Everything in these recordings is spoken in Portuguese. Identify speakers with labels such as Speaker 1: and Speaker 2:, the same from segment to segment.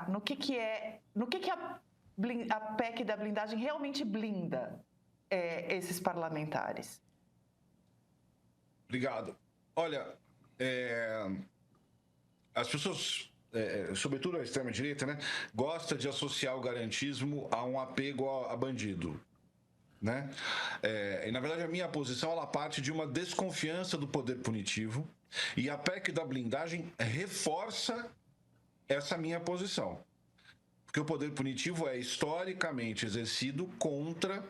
Speaker 1: chegar no que a PEC da blindagem realmente blinda esses parlamentares.
Speaker 2: Obrigado. Olha, as pessoas, sobretudo a extrema-direita, né, gosta de associar o garantismo a um apego a bandido. Né? E, na verdade, a minha posição ela parte de uma desconfiança do poder punitivo, e a PEC da blindagem reforça essa minha posição. Porque o poder punitivo é historicamente exercido contra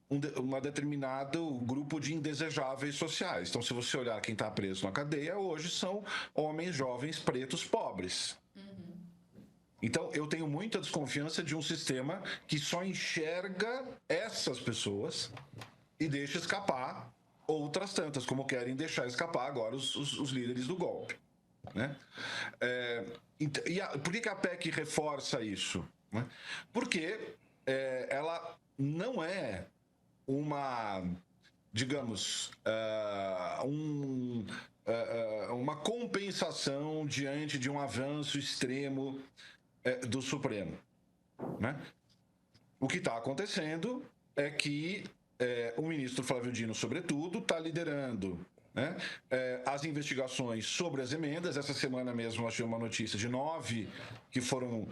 Speaker 2: um determinado grupo de indesejáveis sociais. Então, se você olhar quem está preso na cadeia, hoje são homens jovens pretos pobres. Então, eu tenho muita desconfiança de um sistema que só enxerga essas pessoas e deixa escapar outras tantas, como querem deixar escapar agora os líderes do golpe. Né? Por que a PEC reforça isso? Né? Porque ela não é uma, digamos, uma compensação diante de um avanço extremo do Supremo. Né? O que está acontecendo é que o ministro Flávio Dino, sobretudo, está liderando, né, as investigações sobre as emendas. Essa semana mesmo nós tivemos uma notícia de 9 que foram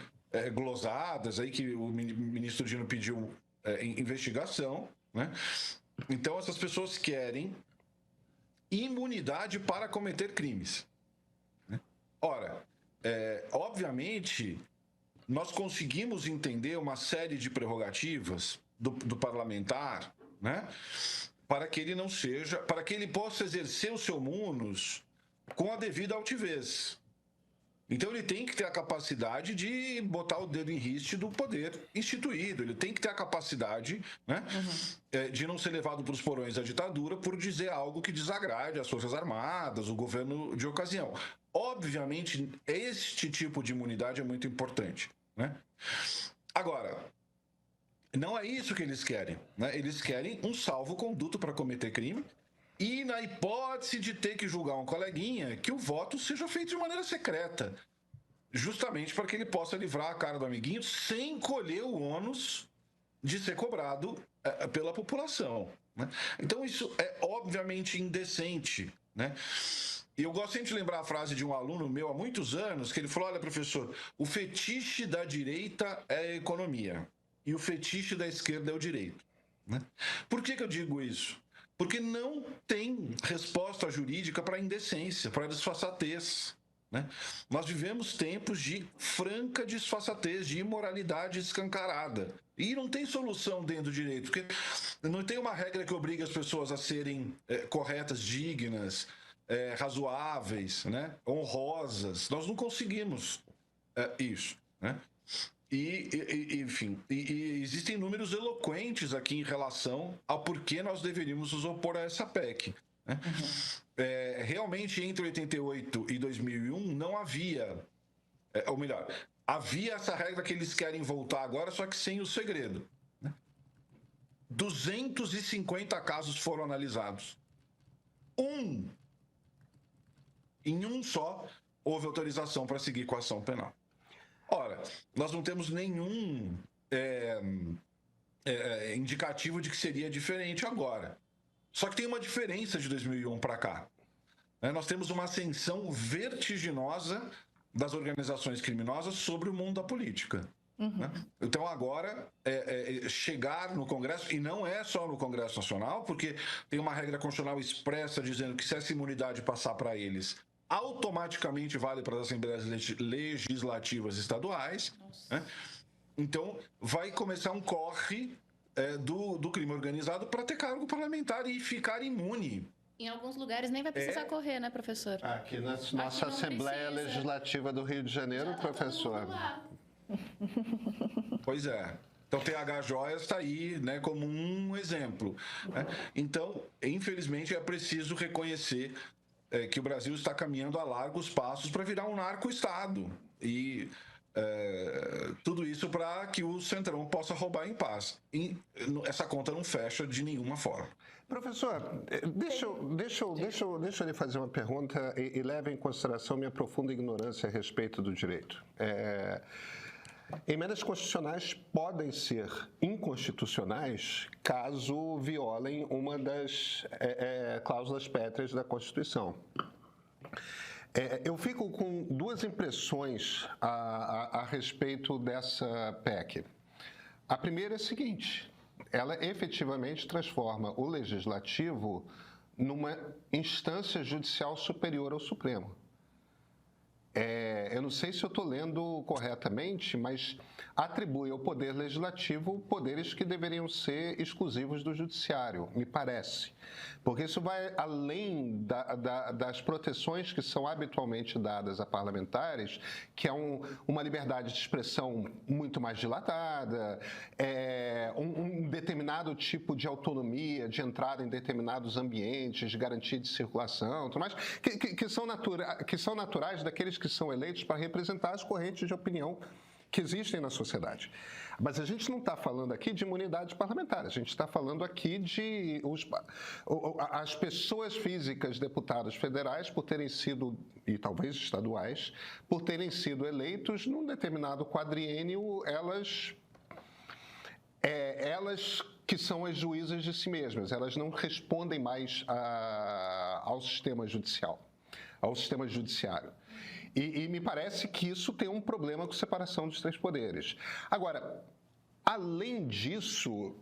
Speaker 2: glosadas, aí que o ministro Dino pediu investigação. Né? Então, essas pessoas querem imunidade para cometer crimes. Né? Ora, obviamente, nós conseguimos entender uma série de prerrogativas do parlamentar, né, para que ele não seja, para que ele possa exercer o seu munus com a devida altivez. Então ele tem que ter a capacidade de botar o dedo em riste do poder instituído, ele tem que ter a capacidade, né, de não ser levado para os porões da ditadura por dizer algo que desagrade as Forças Armadas, o governo de ocasião. Obviamente, este tipo de imunidade é muito importante. Né? Agora, não é isso que eles querem. Né? Eles querem um salvo-conduto para cometer crime e, na hipótese de ter que julgar um coleguinha, que o voto seja feito de maneira secreta, justamente para que ele possa livrar a cara do amiguinho sem colher o ônus de ser cobrado pela população. Né? Então, isso é obviamente indecente. Né? E eu gosto sempre de lembrar a frase de um aluno meu há muitos anos, que ele falou: olha, professor, o fetiche da direita é a economia e o fetiche da esquerda é o direito. Né? Por que eu digo isso? Porque não tem resposta jurídica para a indecência, para a desfaçatez. Né? Nós vivemos tempos de franca desfaçatez, de imoralidade escancarada. E não tem solução dentro do direito, porque não tem uma regra que obrigue as pessoas a serem corretas, dignas, razoáveis, né? Honrosas. Nós não conseguimos isso. Né? Enfim, existem números eloquentes aqui em relação ao porquê nós deveríamos nos opor a essa PEC. Né? Realmente, entre 88 e 2001, não havia, ou melhor, havia essa regra que eles querem voltar agora, só que sem o segredo. Né? 250 casos foram analisados. Em um só, houve autorização para seguir com a ação penal. Ora, nós não temos nenhum indicativo de que seria diferente agora. Só que tem uma diferença de 2001 para cá. Nós temos uma ascensão vertiginosa das organizações criminosas sobre o mundo da política. Né? Então, agora, chegar no Congresso, e não é só no Congresso Nacional, porque tem uma regra constitucional expressa dizendo que se essa imunidade passar para eles, automaticamente vale para as assembleias legislativas estaduais. Né? Então, vai começar um corre do crime organizado para ter cargo parlamentar e ficar imune.
Speaker 3: Em alguns lugares nem vai precisar correr, né, professor?
Speaker 4: Aqui na nossa Assembleia Legislativa do Rio de Janeiro,
Speaker 3: Já tá
Speaker 4: professor.
Speaker 2: Pois é. Então, TH Joias está aí, né, como um exemplo. Né? Então, infelizmente, é preciso reconhecer que o Brasil está caminhando a largos passos para virar um narco-estado. E tudo isso para que o Centrão possa roubar em paz. E essa conta não fecha de nenhuma forma.
Speaker 4: Professor, deixa eu lhe fazer uma pergunta e leve em consideração minha profunda ignorância a respeito do direito. Emendas constitucionais podem ser inconstitucionais caso violem uma das cláusulas pétreas da Constituição. Eu fico com duas impressões a respeito dessa PEC. A primeira é a seguinte: ela efetivamente transforma o Legislativo numa instância judicial superior ao Supremo. Eu não sei se eu estou lendo corretamente, mas atribui ao Poder Legislativo poderes que deveriam ser exclusivos do Judiciário, me parece. Porque isso vai além das proteções que são habitualmente dadas a parlamentares, que é uma liberdade de expressão muito mais dilatada, um determinado tipo de autonomia, de entrada em determinados ambientes, de garantia de circulação, tudo mais, que são naturais daqueles que são eleitos para representar as correntes de opinião que existem na sociedade. Mas a gente não está falando aqui de imunidade parlamentar, a gente está falando aqui de as pessoas físicas, deputados federais, por terem sido, e talvez estaduais, por terem sido eleitos num determinado quadriênio, elas que são as juízas de si mesmas, elas não respondem mais ao sistema judicial, ao sistema judiciário. E me parece que isso tem um problema com separação dos três poderes. Agora, além disso,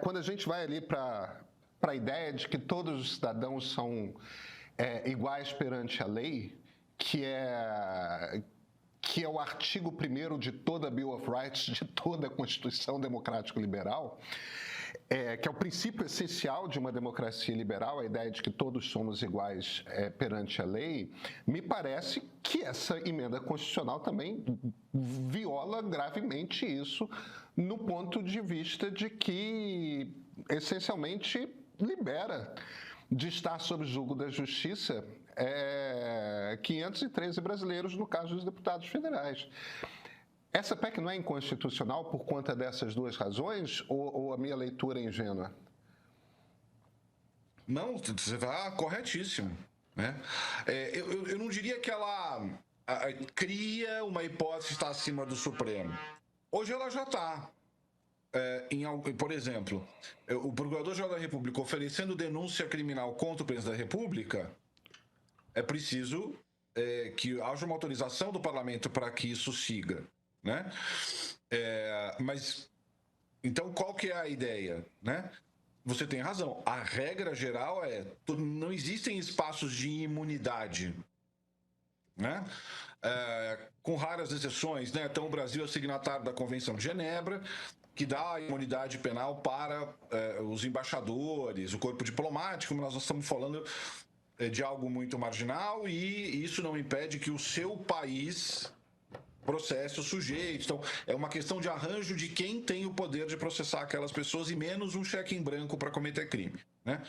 Speaker 4: quando a gente vai ali para a ideia de que todos os cidadãos são iguais perante a lei, que é o artigo 1º de toda a Bill of Rights, de toda a Constituição Democrático-Liberal, que é o princípio essencial de uma democracia liberal, a ideia de que todos somos iguais perante a lei, me parece que essa emenda constitucional também viola gravemente isso, no ponto de vista de que, essencialmente, libera de estar sob julgo da justiça 513 brasileiros, no caso dos deputados federais. Essa PEC não é inconstitucional por conta dessas duas razões ou a minha leitura é ingênua?
Speaker 2: Não, você está corretíssimo, né? Eu não diria que ela cria uma hipótese de estar acima do Supremo. Hoje ela já está. Por exemplo, o Procurador-Geral da República oferecendo denúncia criminal contra o Presidente da República, é preciso que haja uma autorização do Parlamento para que isso siga, né? Mas, então, qual que é a ideia, né? Você tem razão, a regra geral não existem espaços de imunidade, né? Com raras exceções, né? Então, o Brasil é signatário da Convenção de Genebra, que dá a imunidade penal para os embaixadores, o corpo diplomático, mas nós estamos falando de algo muito marginal e isso não impede que o seu país processe o sujeito. Então, é uma questão de arranjo de quem tem o poder de processar aquelas pessoas e menos um cheque em branco para cometer crime, né?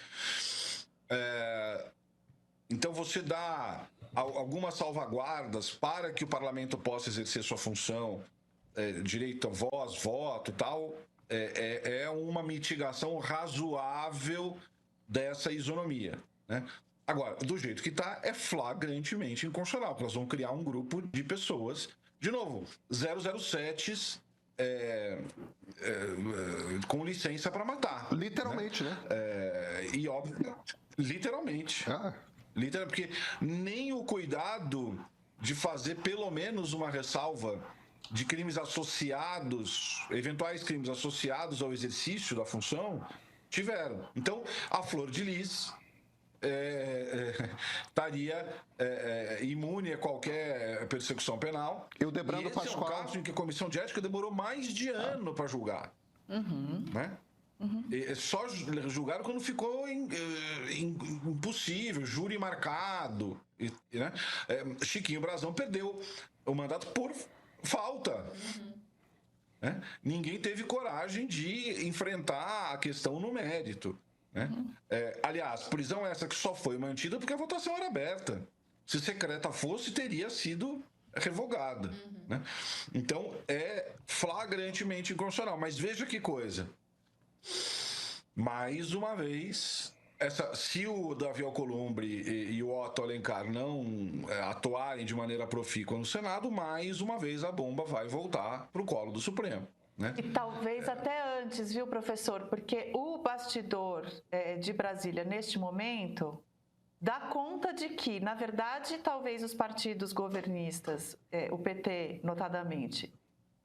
Speaker 2: Então, você dá algumas salvaguardas para que o parlamento possa exercer sua função, direito a voz, voto e tal, é uma mitigação razoável dessa isonomia, né? Agora, do jeito que está, é flagrantemente inconstitucional, porque nós vamos criar um grupo de pessoas, de novo, 007s com licença para matar.
Speaker 4: Literalmente, né?
Speaker 2: E óbvio, literalmente. Porque nem o cuidado de fazer pelo menos uma ressalva de crimes associados, eventuais crimes associados ao exercício da função, tiveram. Então, a Flor de Lis estaria imune a qualquer persecução penal.
Speaker 4: E o Debrando
Speaker 2: Pascoal... é um caso em que a Comissão de Ética demorou mais de ano para julgar. Né? Só julgaram quando ficou impossível, júri marcado. Né? Chiquinho Brazão perdeu o mandato por falta. Né? Ninguém teve coragem de enfrentar a questão no mérito. Né? Aliás, prisão essa que só foi mantida porque a votação era aberta. Se secreta fosse, teria sido revogada. Né? Então, é flagrantemente inconstitucional. Mas veja que coisa. Mais uma vez, se o Davi Alcolumbre e o Otto Alencar não atuarem de maneira profícua no Senado, mais uma vez a bomba vai voltar para o colo do Supremo. Né?
Speaker 1: E talvez até antes, viu, professor? Porque o bastidor de Brasília, neste momento, dá conta de que, na verdade, talvez os partidos governistas, o PT, notadamente,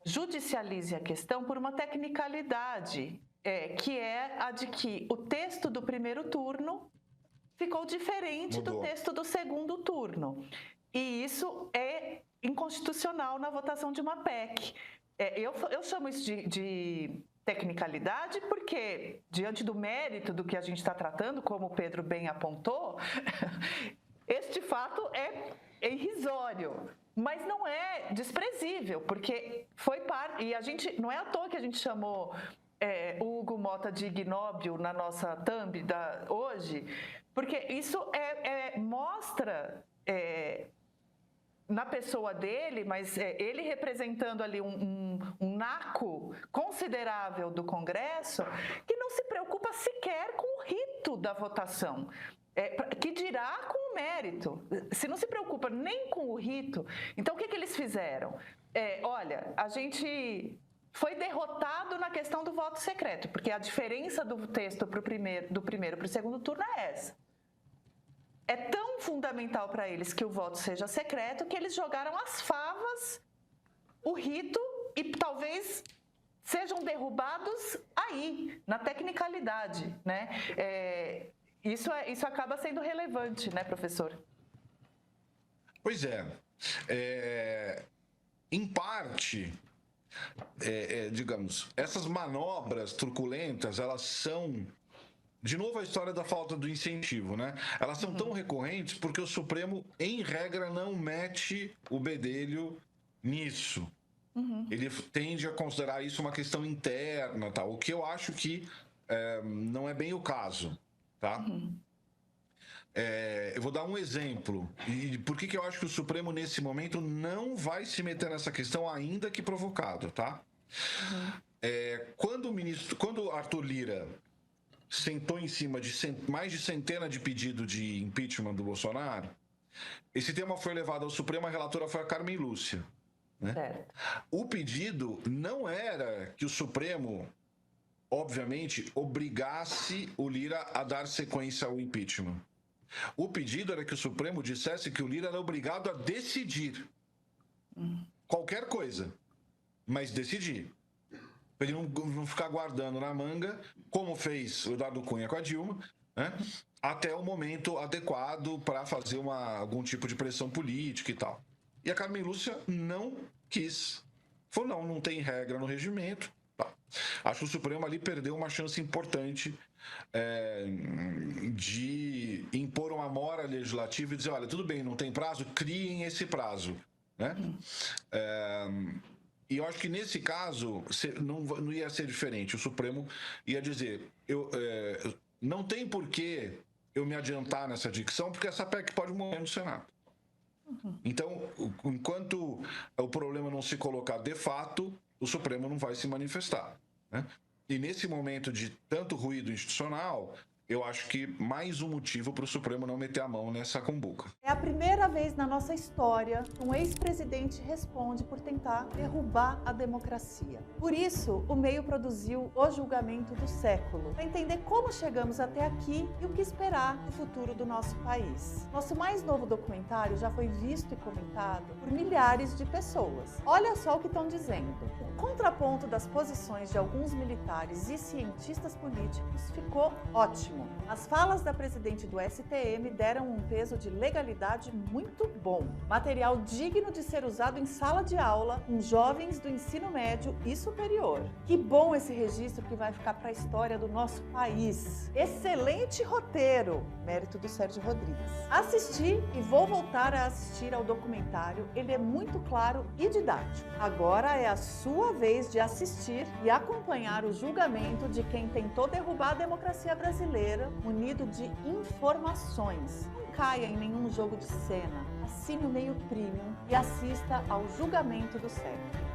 Speaker 1: judicialize a questão por uma tecnicalidade, que é a de que o texto do primeiro turno ficou diferente do texto do segundo turno. E isso é inconstitucional na votação de uma PEC. Eu chamo isso de tecnicalidade porque, diante do mérito do que a gente está tratando, como o Pedro bem apontou, este fato é irrisório. Mas não é desprezível, porque foi parte... E a gente, não é à toa que a gente chamou o Hugo Mota de ignóbil na nossa thumb hoje, porque isso mostra... na pessoa dele, mas ele representando ali um naco considerável do Congresso, que não se preocupa sequer com o rito da votação, que dirá com o mérito. Se não se preocupa nem com o rito, então o que eles fizeram? Olha, a gente foi derrotado na questão do voto secreto, porque a diferença do texto do primeiro para o segundo turno é essa. É tão fundamental para eles que o voto seja secreto que eles jogaram as favas, o rito, e talvez sejam derrubados aí, na tecnicalidade, né? Isso acaba sendo relevante, né, professor?
Speaker 2: Pois é. Em parte, digamos, essas manobras truculentas, elas são... De novo, a história da falta do incentivo, né? Elas são tão recorrentes porque o Supremo, em regra, não mete o bedelho nisso. Ele tende a considerar isso uma questão interna, tá? O que eu acho que não é bem o caso, tá? Eu vou dar um exemplo. E por que eu acho que o Supremo, nesse momento, não vai se meter nessa questão, ainda que provocado, tá? Quando Arthur Lira sentou em cima de mais de centena de pedidos de impeachment do Bolsonaro, esse tema foi levado ao Supremo, a relatora foi a Carmen Lúcia. Né? O pedido não era que o Supremo, obviamente, obrigasse o Lira a dar sequência ao impeachment. O pedido era que o Supremo dissesse que o Lira era obrigado a decidir qualquer coisa, mas decidir. Para ele não ficar guardando na manga, como fez o Eduardo Cunha com a Dilma, né? Até o momento adequado para fazer algum tipo de pressão política e tal. E a Carmen Lúcia não quis. Falou, não tem regra no regimento. Tá. Acho que o Supremo ali perdeu uma chance importante de impor uma mora legislativa e dizer, olha, tudo bem, não tem prazo, criem esse prazo. Né? E eu acho que nesse caso não ia ser diferente. O Supremo ia dizer, não tem por que eu me adiantar nessa dicção, porque essa PEC pode morrer no Senado. Então, enquanto o problema não se colocar de fato, o Supremo não vai se manifestar. Né? E nesse momento de tanto ruído institucional, eu acho que mais um motivo para o Supremo não meter a mão nessa cumbuca.
Speaker 5: É a primeira vez na nossa história que um ex-presidente responde por tentar derrubar a democracia. Por isso, o meio produziu o julgamento do século, para entender como chegamos até aqui e o que esperar no futuro do nosso país. Nosso mais novo documentário já foi visto e comentado por milhares de pessoas. Olha só o que estão dizendo. O contraponto das posições de alguns militares e cientistas políticos ficou ótimo. As falas da presidente do STM deram um peso de legalidade muito bom. Material digno de ser usado em sala de aula com jovens do ensino médio e superior. Que bom esse registro que vai ficar para a história do nosso país. Excelente roteiro, mérito do Sérgio Rodrigues. Assisti e vou voltar a assistir ao documentário. Ele é muito claro e didático. Agora é a sua vez de assistir e acompanhar o julgamento de quem tentou derrubar a democracia brasileira, munido de informações. Não caia em nenhum jogo de cena. Assine o Meio Premium e assista ao julgamento do século.